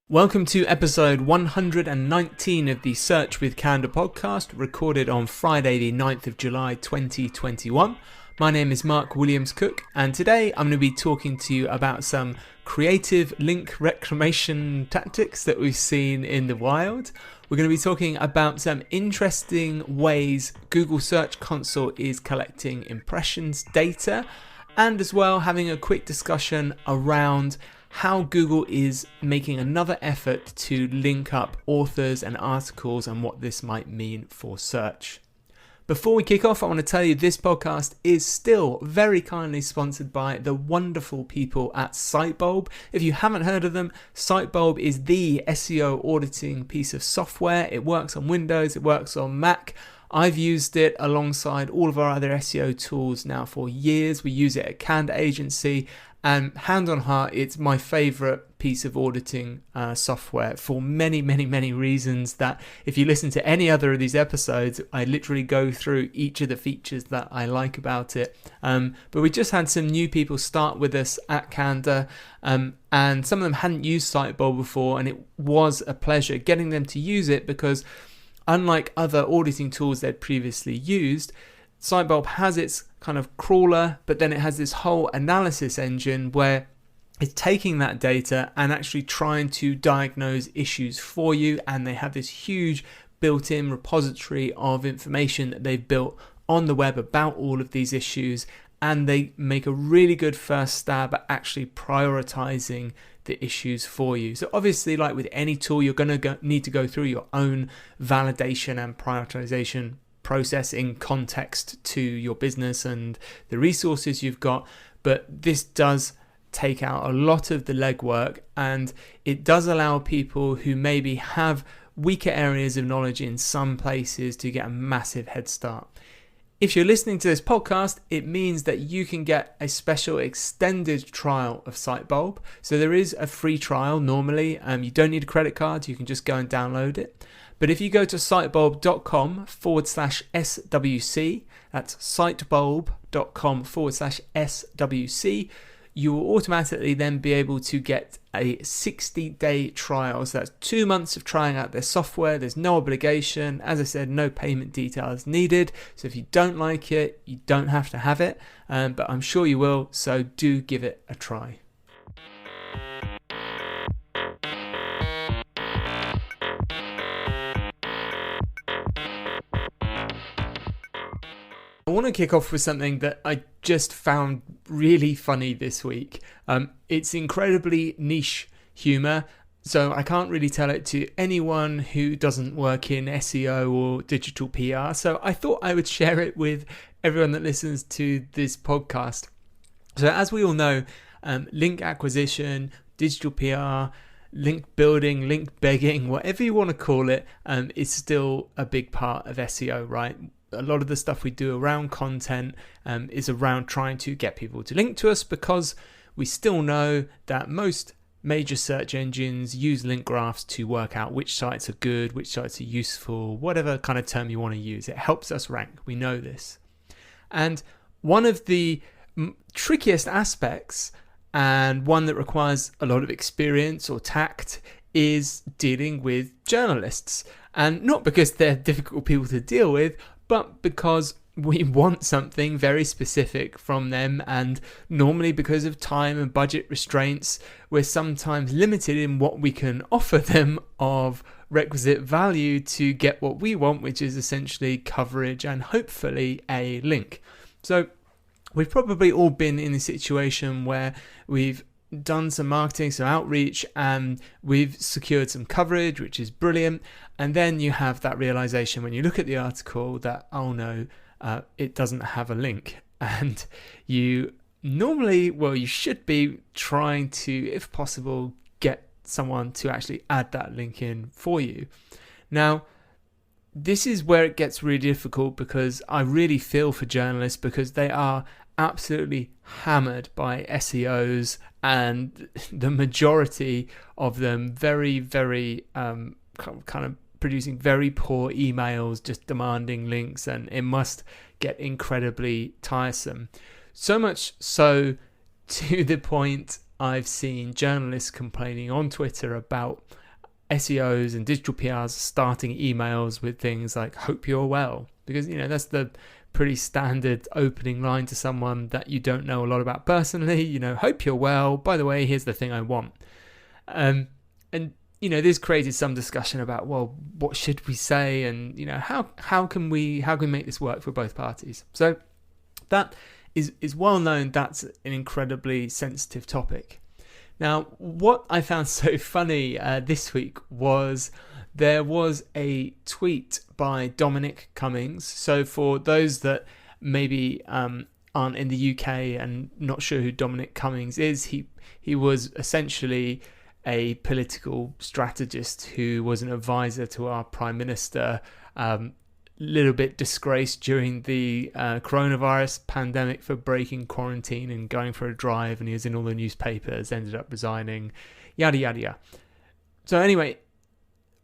Welcome to episode 119 of the Search with Candour podcast, recorded on Friday the 9th of July 2021. My name is Mark Williams-Cook, and today I'm going to be talking to you about some creative link reclamation tactics that we've seen in the wild. We're going to be talking about some interesting ways Google Search Console is collecting impressions data, and as well having a quick discussion around how Google is making another effort to link up authors and articles and what this might mean for search. Before we kick off, I want to tell you this podcast is still very kindly sponsored by the wonderful people at Sitebulb. If you haven't heard of them, Sitebulb is the SEO auditing piece of software. It works on Windows, it works on Mac. I've used it alongside all of our other SEO tools now for years. We use it at Candour Agency, and hand on heart, it's my favorite piece of auditing software for many reasons that if you listen to any other of these episodes, I literally go through each of the features that I like about it. But we just had some new people start with us at Candour, and some of them hadn't used Sitebulb before, and it was a pleasure getting them to use it because unlike other auditing tools they'd previously used, Sitebulb has its kind of crawler, but then it has this whole analysis engine where it's taking that data and actually trying to diagnose issues for you, and they have this huge built-in repository of information that they've built on the web about all of these issues, and they make a really good first stab at actually prioritizing the issues for you. So obviously, like with any tool, you're going to need to go through your own validation and prioritization process in context to your business and the resources you've got, but this does take out a lot of the legwork, and it does allow people who maybe have weaker areas of knowledge in some places to get a massive head start. If you're listening to this podcast, it means that you can get a special extended trial of Sitebulb. So there is a free trial normally. You don't need a credit card. You can just go and download it. But if you go to sitebulb.com/SWC, that's sitebulb.com/SWC, you will automatically then be able to get a 60-day trial. So that's 2 months of trying out their software. There's no obligation. As I said, no payment details needed. So if you don't like it, you don't have to have it. But I'm sure you will. So do give it a try. I want to kick off with something that I just found really funny this week. It's incredibly niche humor, so I can't really tell it to anyone who doesn't work in SEO or digital PR. So I thought I would share it with everyone that listens to this podcast. So as we all know, link acquisition, digital PR, link building, link begging, whatever you want to call it, is still a big part of SEO, right? A lot of the stuff we do around content is around trying to get people to link to us, because we still know that most major search engines use link graphs to work out which sites are good, which sites are useful, whatever kind of term you want to use. It helps us rank. We know this. And one of the trickiest aspects, and one that requires a lot of experience or tact, is dealing with journalists. And not because they're difficult people to deal with, but because we want something very specific from them, and normally because of time and budget restraints, we're sometimes limited in what we can offer them of requisite value to get what we want, which is essentially coverage and hopefully a link. So we've probably all been in a situation where we've done some marketing, some outreach, and we've secured some coverage, which is brilliant. And then you have that realization when you look at the article that, oh no, it doesn't have a link. And you normally, well, you should be trying to, if possible, get someone to actually add that link in for you. Now, this is where it gets really difficult, because I really feel for journalists, because they are absolutely hammered by SEOs, and the majority of them very kind of producing very poor emails, just demanding links, and it must get incredibly tiresome. So much so to the point I've seen journalists complaining on Twitter about SEOs and digital PRs starting emails with things like "hope you're well," because that's the pretty standard opening line to someone that you don't know a lot about personally. "Hope you're well, by the way, here's the thing I want." And this created some discussion about, well, what should we say, and how can we make this work for both parties. So that is well known. That's an incredibly sensitive topic. Now, what I found so funny this week was there was a tweet by Dominic Cummings. So for those that maybe aren't in the UK and not sure who Dominic Cummings is, he was essentially a political strategist who was an advisor to our Prime Minister, little bit disgraced during the coronavirus pandemic for breaking quarantine and going for a drive, and he was in all the newspapers, ended up resigning, yada yada yada. So anyway,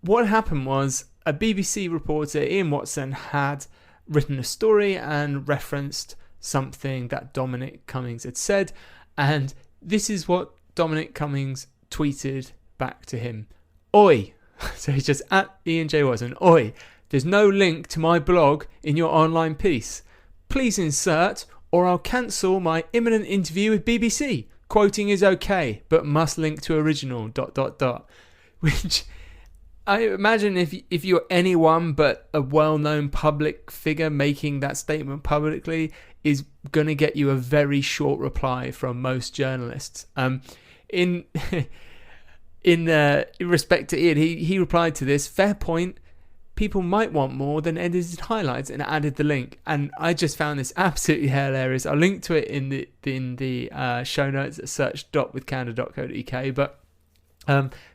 what happened was a BBC reporter, Ian Watson, had written a story and referenced something that Dominic Cummings had said, and this is what Dominic Cummings tweeted back to him. "Oi," so he's just at Ian J. Watson, "Oi, there's no link to my blog in your online piece. Please insert, or I'll cancel my imminent interview with BBC. Quoting is okay, but must link to original ... Which I imagine if you're anyone but a well-known public figure making that statement publicly is going to get you a very short reply from most journalists. In respect to Ian, he replied to this, "Fair point. People might want more than edited highlights," and added the link. And I just found this absolutely hilarious. I'll link to it in the show notes at search.withcandor.co.uk. But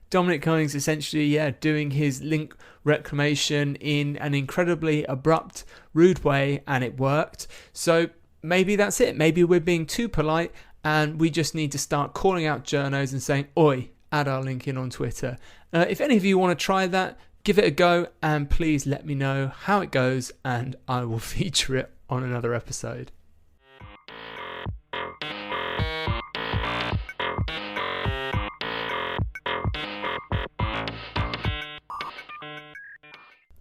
Dominic Cummings essentially, doing his link reclamation in an incredibly abrupt, rude way, and it worked. So maybe that's it. Maybe we're being too polite, and we just need to start calling out journos and saying, "Oi, add our link in on Twitter." If any of you want to try that, give it a go, and please let me know how it goes, and I will feature it on another episode.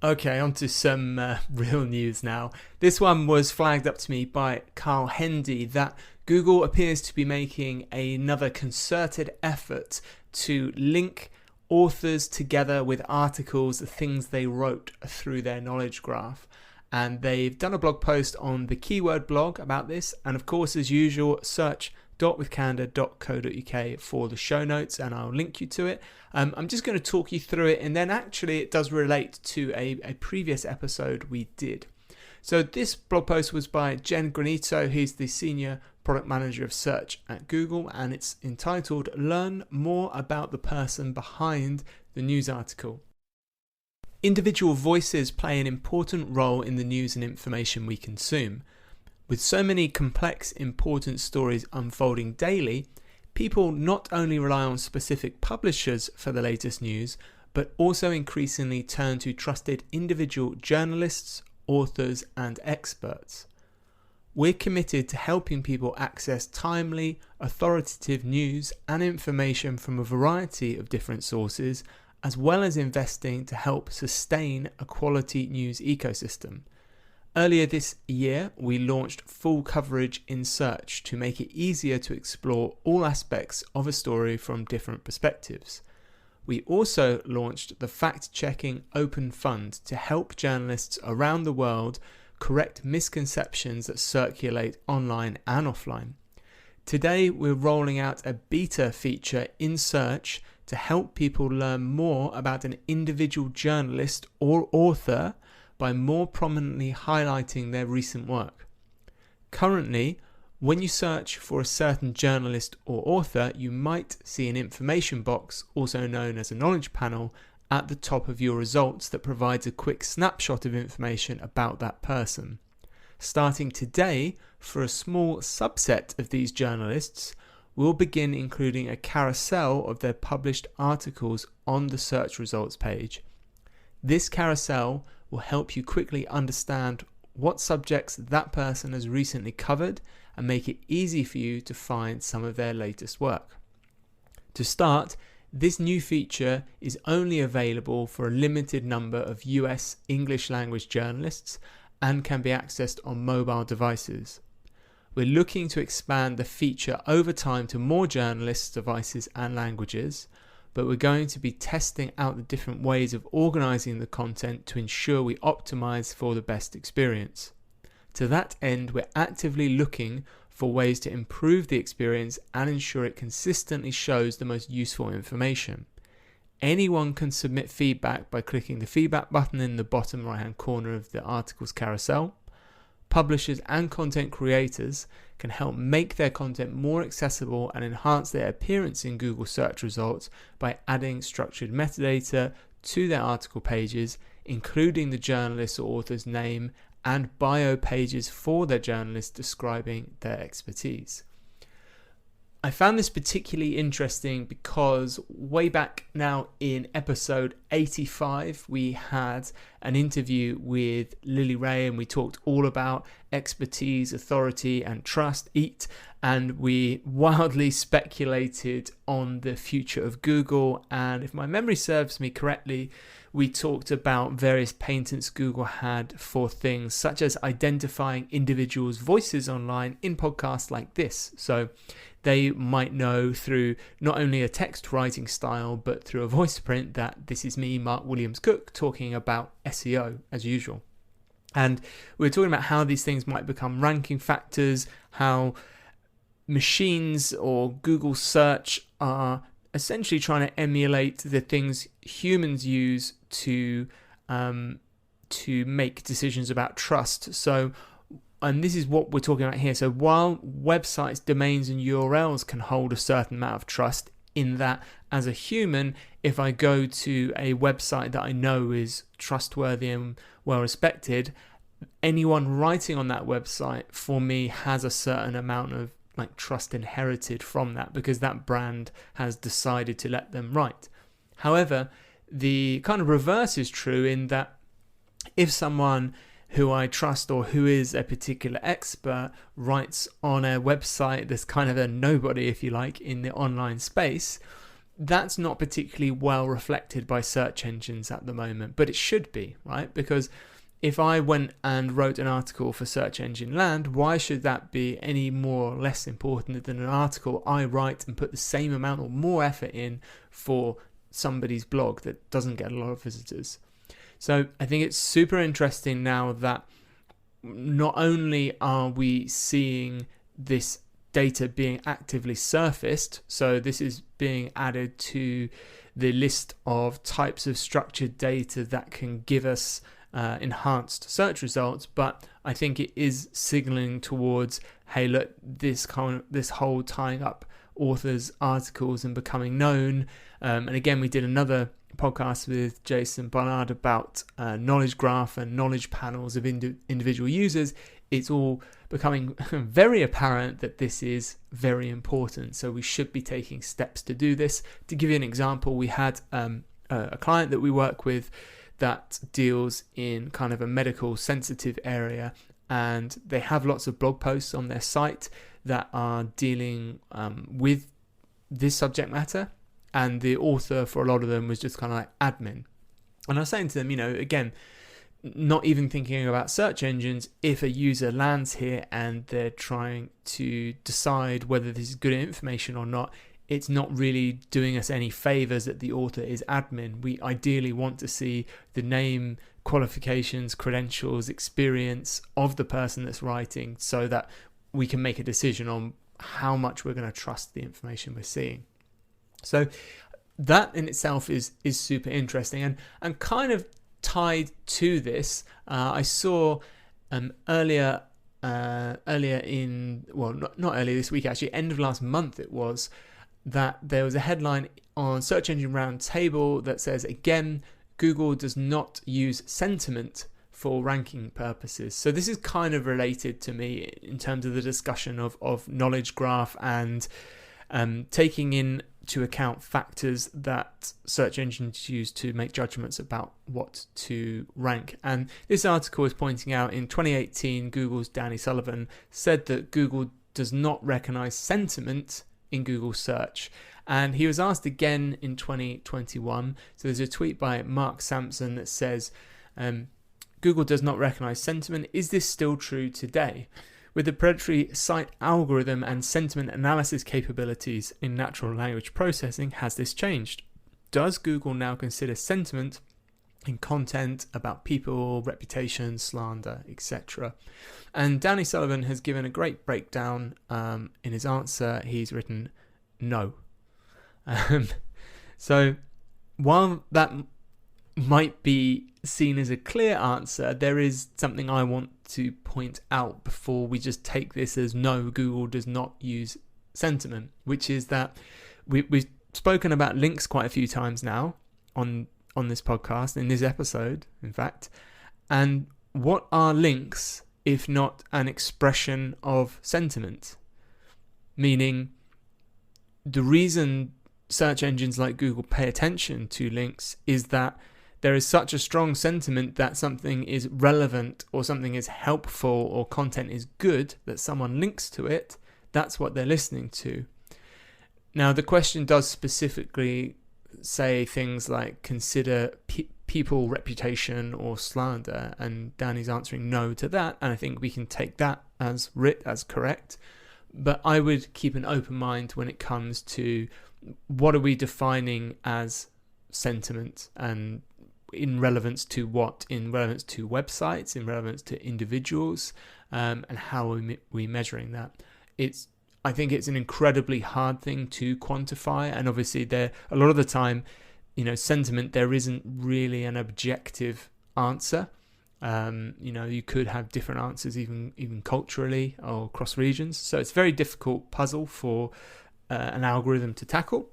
Okay, on to some real news now. This one was flagged up to me by Carl Hendy that Google appears to be making another concerted effort to link authors together with articles, the things they wrote through their knowledge graph. And they've done a blog post on the Keyword blog about this. And of course, as usual, search.withcandor.co.uk for the show notes, and I'll link you to it. I'm just going to talk you through it, and then actually it does relate to a previous episode we did. So this blog post was by Jen Granito, who's the Senior Product Manager of Search at Google, and it's entitled "Learn More About the Person Behind the News Article." Individual voices play an important role in the news and information we consume. With so many complex, important stories unfolding daily, people not only rely on specific publishers for the latest news, but also increasingly turn to trusted individual journalists, authors, and experts. We're committed to helping people access timely, authoritative news and information from a variety of different sources, as well as investing to help sustain a quality news ecosystem. Earlier this year, we launched full coverage in Search to make it easier to explore all aspects of a story from different perspectives. We also launched the Fact-Checking Open Fund to help journalists around the world correct misconceptions that circulate online and offline. Today, we're rolling out a beta feature in Search to help people learn more about an individual journalist or author by more prominently highlighting their recent work. Currently, when you search for a certain journalist or author, you might see an information box, also known as a knowledge panel, at the top of your results that provides a quick snapshot of information about that person. Starting today, for a small subset of these journalists, we'll begin including a carousel of their published articles on the search results page. This carousel will help you quickly understand what subjects that person has recently covered and make it easy for you to find some of their latest work. To start, this new feature is only available for a limited number of US English language journalists and can be accessed on mobile devices. We're looking to expand the feature over time to more journalists' devices and languages, but we're going to be testing out the different ways of organizing the content to ensure we optimize for the best experience. To that end, we're actively looking for ways to improve the experience and ensure it consistently shows the most useful information. Anyone can submit feedback by clicking the feedback button in the bottom right hand corner of the article's carousel. Publishers and content creators can help make their content more accessible and enhance their appearance in Google search results by adding structured metadata to their article pages, including the journalist or author's name and bio pages for their journalists describing their expertise. I found this particularly interesting because way back now in episode 85, we had an interview with Lily Ray and we talked all about expertise, authority and trust, EAT, and we wildly speculated on the future of Google. And if my memory serves me correctly, we talked about various patents Google had for things such as identifying individuals' voices online in podcasts like this. So they might know through not only a text writing style, but through a voice print that this is me, Mark Williams Cook, talking about SEO as usual. And we're talking about how these things might become ranking factors, how machines or Google search are essentially trying to emulate the things humans use to make decisions about trust. So, and this is what we're talking about here. So while websites, domains and URLs can hold a certain amount of trust, in that as a human, if I go to a website that I know is trustworthy and well respected, anyone writing on that website for me has a certain amount of trust inherited from that because that brand has decided to let them write. However, the kind of reverse is true in that if someone who I trust or who is a particular expert writes on a website that's kind of a nobody, if you like, in the online space, that's not particularly well reflected by search engines at the moment, but it should be, right? Because if I went and wrote an article for Search Engine Land, why should that be any more or less important than an article I write and put the same amount or more effort in for somebody's blog that doesn't get a lot of visitors? So I think it's super interesting now that not only are we seeing this data being actively surfaced, so this is being added to the list of types of structured data that can give us enhanced search results, but I think it is signaling towards, hey, look, this whole tying up authors' articles and becoming known. And again, we did another podcast with Jason Barnard about knowledge graph and knowledge panels of individual users. It's all becoming very apparent that this is very important. So we should be taking steps to do this. To give you an example, we had a client that we work with that deals in kind of a medical sensitive area, and they have lots of blog posts on their site that are dealing with this subject matter, and the author for a lot of them was just kind of like admin. And I was saying to them, again, not even thinking about search engines, if a user lands here and they're trying to decide whether this is good information or not, it's not really doing us any favors that the author is admin. We ideally want to see the name, qualifications, credentials, experience of the person that's writing so that we can make a decision on how much we're going to trust the information we're seeing. So that in itself is super interesting, and kind of tied to this, I saw earlier in, well, not earlier this week actually, end of last month it was, that there was a headline on Search Engine Roundtable that says, again, Google does not use sentiment for ranking purposes. So this is kind of related to me in terms of the discussion of knowledge graph and taking in to account factors that search engines use to make judgments about what to rank. And this article is pointing out in 2018, Google's Danny Sullivan said that Google does not recognize sentiment in Google search. And he was asked again in 2021. So there's a tweet by Mark Sampson that says, Google does not recognize sentiment. Is this still true today? With the predatory site algorithm and sentiment analysis capabilities in natural language processing, has this changed? Does Google now consider sentiment in content about people, reputation, slander, etc.? And Danny Sullivan has given a great breakdown in his answer. He's written no. So while that might be seen as a clear answer, there is something I want to point out before we just take this as no, Google does not use sentiment, which is that we've spoken about links quite a few times now on this podcast, in this episode, in fact. And what are links if not an expression of sentiment? Meaning, the reason search engines like Google pay attention to links is that there is such a strong sentiment that something is relevant or something is helpful or content is good that someone links to it. That's what they're listening to. Now, the question does specifically say things like consider people, reputation or slander, and Danny's answering no to that, and I think we can take that as correct. But I would keep an open mind when it comes to what are we defining as sentiment, and in relevance to what? In relevance to websites, in relevance to individuals, and how are we measuring that? I think it's an incredibly hard thing to quantify, and obviously a lot of the time, sentiment, there isn't really an objective answer. You could have different answers even culturally or across regions. So it's a very difficult puzzle for an algorithm to tackle.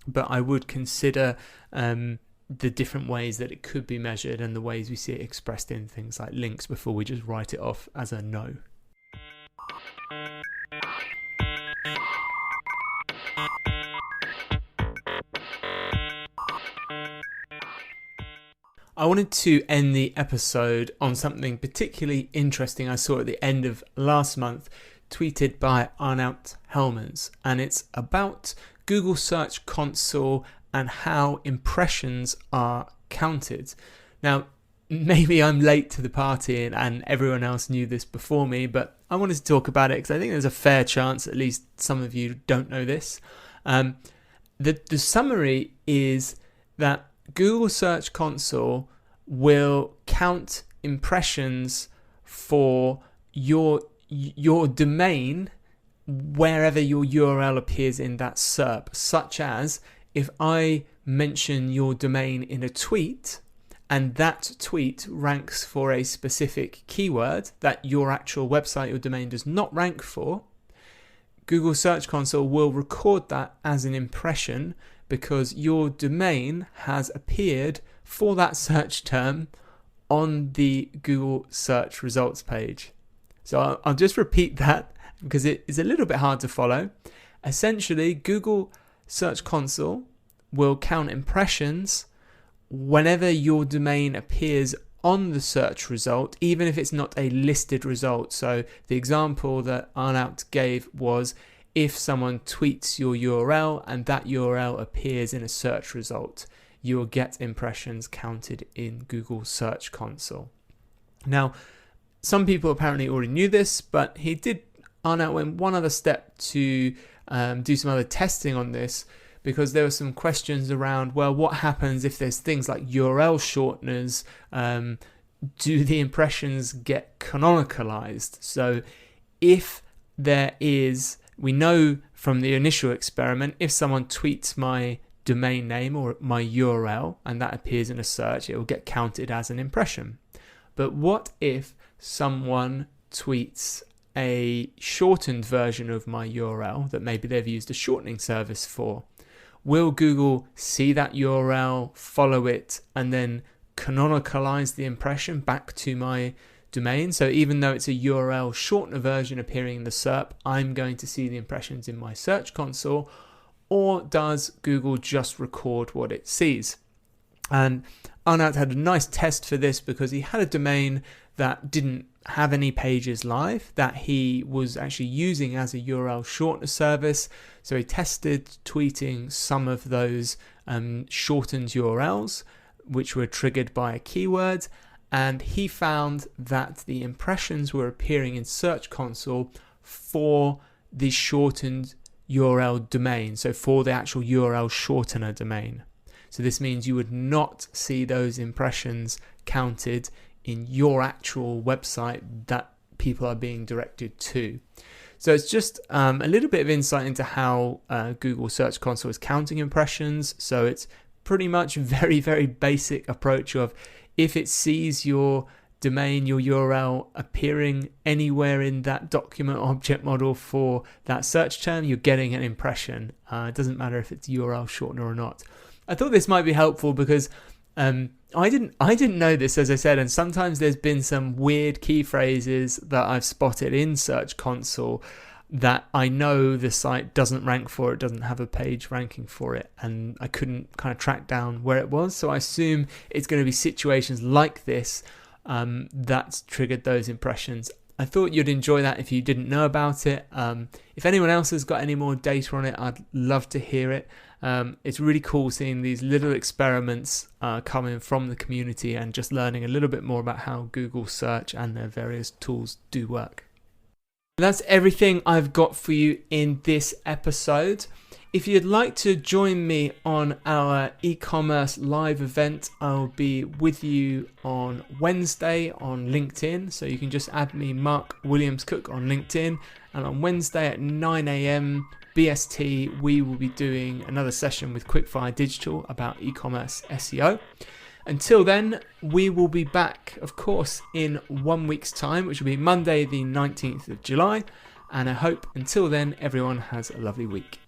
But I would consider the different ways that it could be measured and the ways we see it expressed in things like links before we just write it off as a no. I wanted to end the episode on something particularly interesting I saw at the end of last month, tweeted by Arnout Helmers, and it's about Google Search Console and how impressions are counted. Now, maybe I'm late to the party and everyone else knew this before me, but I wanted to talk about it because I think there's a fair chance at least some of you don't know this. The summary is that Google Search Console will count impressions for your domain wherever your URL appears in that SERP, such as if I mention your domain in a tweet and that tweet ranks for a specific keyword that your actual website or domain does not rank for, Google Search Console will record that as an impression because your domain has appeared for that search term on the Google search results page. So I'll just repeat that because it is a little bit hard to follow. Essentially, Google Search Console will count impressions whenever your domain appears on the search result, even if it's not a listed result. So the example that Arnout gave was if someone tweets your URL and that URL appears in a search result, you will get impressions counted in Google Search Console. Now, some people apparently already knew this, but Arnout went one other step to do some other testing on this, because there were some questions around, well, what happens if there's things like URL shorteners? Do the impressions get canonicalized? So if there is, we know from the initial experiment, if someone tweets my domain name or my URL and that appears in a search, it will get counted as an impression. But what if someone tweets a shortened version of my URL that maybe they've used a shortening service for? Will Google see that URL, follow it, and then canonicalize the impression back to my domain? So even though it's a URL shortener version appearing in the SERP, I'm going to see the impressions in my Search Console. or does Google just record what it sees? And Arnaut had a nice test for this because he had a domain that didn't have any pages live that he was actually using as a URL shortener service. So he tested tweeting some of those shortened URLs, which were triggered by a keyword, and he found that the impressions were appearing in Search Console for the shortened URL domain, so for the actual URL shortener domain. So this means you would not see those impressions counted in your actual website that people are being directed to. So it's just a little bit of insight into how Google Search Console is counting impressions. So it's pretty much very, very basic approach of if it sees your domain, your URL appearing anywhere in that document object model for that search term, you're getting an impression. It doesn't matter if it's URL shortener or not. I thought this might be helpful because I didn't know this, as I said, and sometimes there's been some weird key phrases that I've spotted in Search Console that I know the site doesn't rank for, it doesn't have a page ranking for it, and I couldn't kind of track down where it was. So I assume it's going to be situations like this that's triggered those impressions. I thought you'd enjoy that if you didn't know about it. If anyone else has got any more data on it, I'd love to hear it. It's really cool seeing these little experiments coming from the community and just learning a little bit more about how Google Search and their various tools do work. That's everything I've got for you in this episode. If you'd like to join me on our e-commerce live event, I'll be with you on Wednesday on LinkedIn. So you can just add me, Mark Williams Cook, on LinkedIn. And on Wednesday at 9 a.m. BST, we will be doing another session with Quickfire Digital about e-commerce SEO. Until then, we will be back, of course, in 1 week's time, which will be Monday, the 19th of July. And I hope until then, everyone has a lovely week.